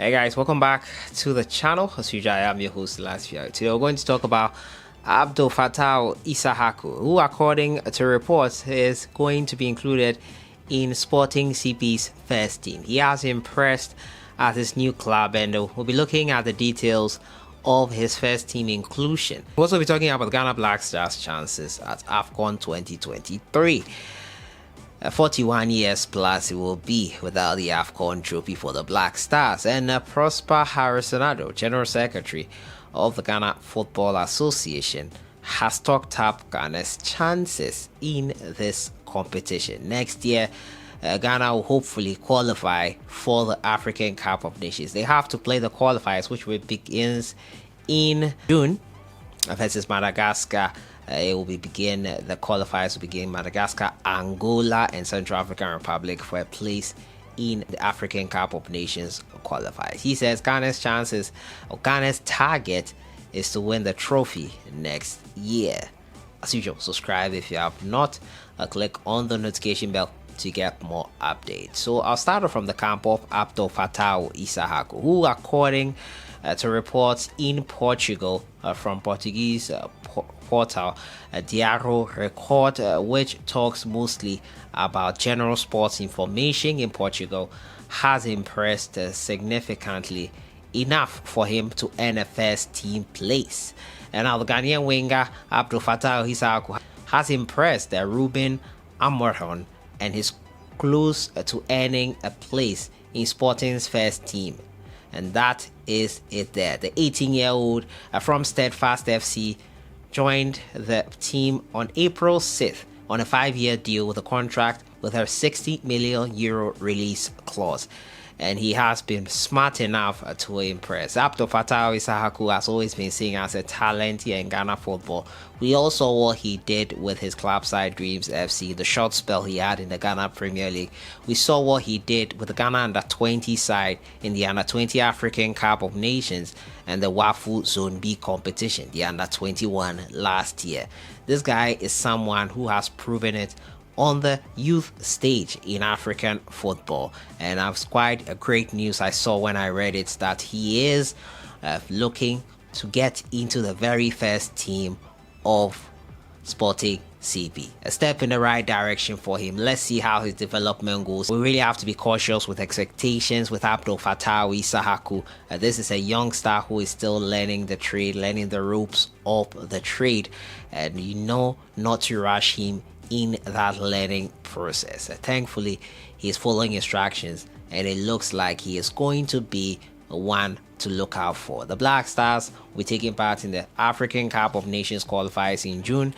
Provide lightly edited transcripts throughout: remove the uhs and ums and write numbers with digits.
Hey guys, welcome back to the channel. As usual, I am your host, Sellssi. Today we're going to talk about FATAWU Issahaku, who according to reports is going to be included in Sporting CP's first team. He has impressed at his new club, and we'll be looking at the details of his first team inclusion. We'll also be talking about Ghana Black Stars' chances at Afcon 2023. 41 years plus it will be without the Afcon trophy for the Black Stars. And Prosper Harrisonado, General Secretary of the Ghana Football Association, has talked up Ghana's chances in this competition. Next year, Ghana will hopefully qualify for the African Cup of Nations. They have to play the qualifiers, which begins in June versus Madagascar. The qualifiers will begin Madagascar, Angola, and Central African Republic for a place in the African Cup of Nations qualifiers. He says Ghana's target is to win the trophy next year. As usual, subscribe if you have not. Click on the notification bell to get more updates. So I'll start off from the camp of FATAWU Issahaku, who according to reports in Portugal from Portuguese portal Diário Record, which talks mostly about general sports information in Portugal, has impressed significantly enough for him to earn a first team place. And now the Ghanaian winger FATAWU Issahaku has impressed Ruben Amorim and is close to earning a place in Sporting's first team. And that is it there. The 18-year-old from Steadfast FC joined the team on April 6th on a 5-year deal with a contract with a €60 million release clause. And he has been smart enough to impress. FATAWU Issahaku has always been seen as a talent here in Ghana football. We all saw what he did with his club side Dreams FC, the short spell he had in the Ghana Premier League. We saw what he did with the Ghana Under-20 side in the Under-20 African Cup of Nations and the WAFU Zone B competition, the Under-21 last year. This guy is someone who has proven it on the youth stage in African football, and it's quite a great news I saw when I read it that he is looking to get into the very first team of Sporting CP. A step in the right direction for him. Let's see how his development goes. We really have to be cautious with expectations with FATAWU Issahaku. This is a youngster who is still learning the trade, learning the ropes of the trade, and you know not to rush him in that learning process. Thankfully, he's following instructions, and it looks like he is going to be one to look out for. The Black Stars will be taking part in the African Cup of Nations qualifiers in June.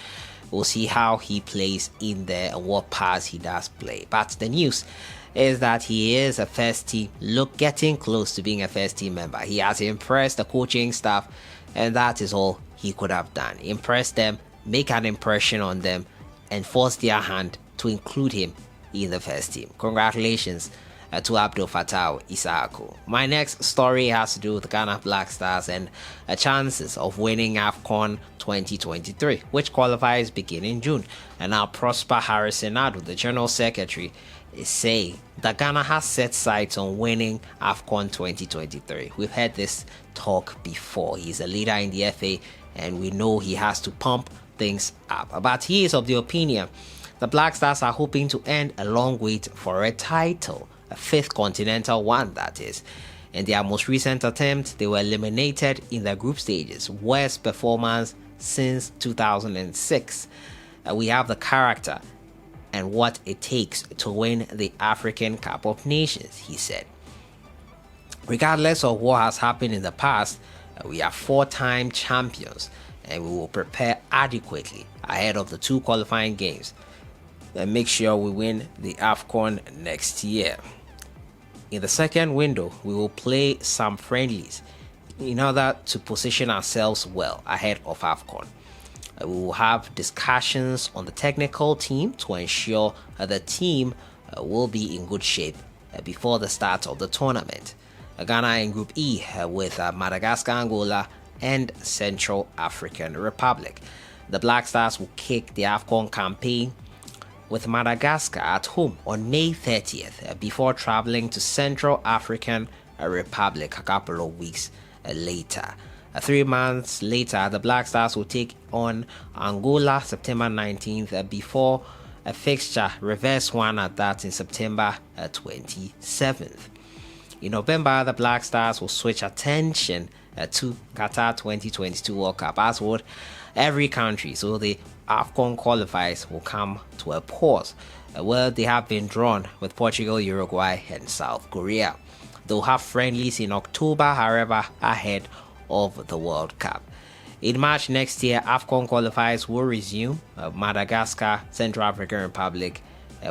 We'll see how he plays in there and what parts he does play. But the news is that he is a first team, getting close to being a first team member. He has impressed the coaching staff, and that is all he could have done. Impress them, make an impression on them, and force their hand to include him in the first team. Congratulations to FATAWU Issahaku. My next story has to do with the Ghana Black Stars and chances of winning Afcon 2023, which qualifiers begin in June. And now Prosper Harrisonado, the General Secretary, is saying that Ghana has set sights on winning Afcon 2023. We've heard this talk before. He's a leader in the FA, and we know he has to pump things up. But he is of the opinion the Black Stars are hoping to end a long wait for a title, a fifth continental one that is. In their most recent attempt, they were eliminated in the group stages, worst performance since 2006. We have the character and what it takes to win the African Cup of Nations, he said. Regardless of what has happened in the past, we are 4-time champions, and we will prepare adequately ahead of the 2 qualifying games and make sure we win the Afcon next year. In the second window, we will play some friendlies in order to position ourselves well ahead of Afcon. We will have discussions on the technical team to ensure that the team will be in good shape before the start of the tournament. Ghana in Group E with Madagascar, Angola, and Central African Republic. The Black Stars will kick the Afcon campaign with Madagascar at home on May 30th before traveling to Central African Republic a couple of weeks later. 3 months later, the Black Stars will take on Angola September 19th before a fixture, reverse one at that, in September 27th. In November, the Black Stars will switch attention to Qatar 2022 World Cup, as would every country. So the Afcon qualifiers will come to a pause, where they have been drawn with Portugal, Uruguay, and South Korea. They'll have friendlies in October, however, ahead of the World Cup. In March next year, Afcon qualifiers will resume Madagascar, Central African Republic,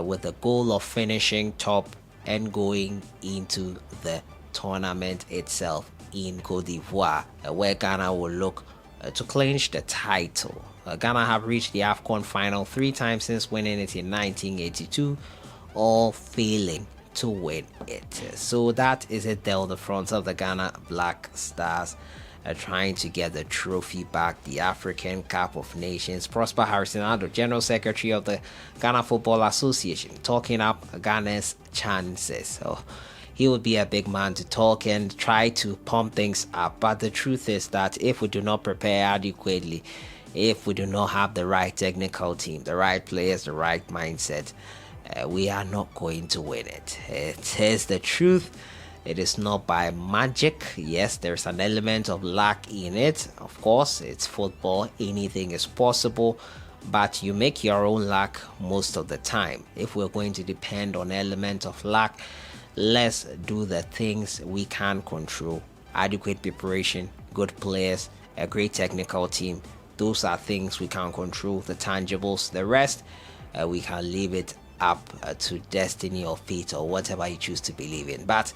with the goal of finishing top and going into the tournament itself in Cote d'Ivoire, where Ghana will look to clinch the title. Ghana have reached the Afcon final 3 times since winning it in 1982, all failing to win it. So that is it there on the front of the Ghana Black Stars, trying to get the trophy back, the African Cup of Nations. Prosper Harrison-Ado, General Secretary of the Ghana Football Association, talking up Ghana's chances. So he would be a big man to talk and try to pump things up. But the truth is that if we do not prepare adequately, if we do not have the right technical team, the right players, the right mindset, we are not going to win it. It is the truth. It is not by magic. Yes, there's an element of luck in it. Of course, it's football. Anything is possible. But you make your own luck most of the time. If we're going to depend on element of luck, let's do the things we can control. Adequate preparation, good players, a great technical team. Those are things we can control, the tangibles. The rest, we can leave it up to destiny or fate or whatever you choose to believe in. But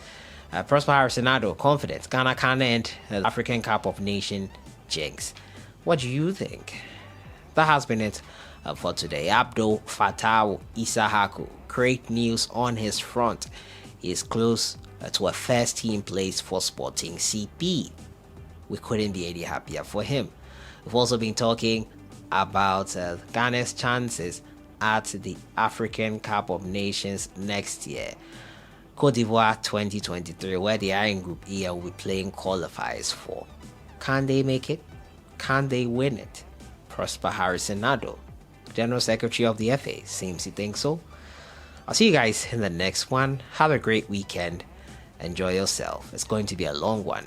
Prosper Harrison-Ado, confident Ghana can end the African Cup of Nations jinx. What do you think? That has been it for today. ABDUL FATAWU Issahaku, great news on his front. He is close to a first team place for Sporting CP. We couldn't be any happier for him. We've also been talking about Ghana's chances at the African Cup of Nations next year. Cote d'Ivoire 2023, where they are in Group E and will be playing qualifiers for. Can they make it? Can they win it? Prosper Harrison-Ado, General Secretary of the FA, seems he thinks so. I'll see you guys in the next one. Have a great weekend. Enjoy yourself. It's going to be a long one.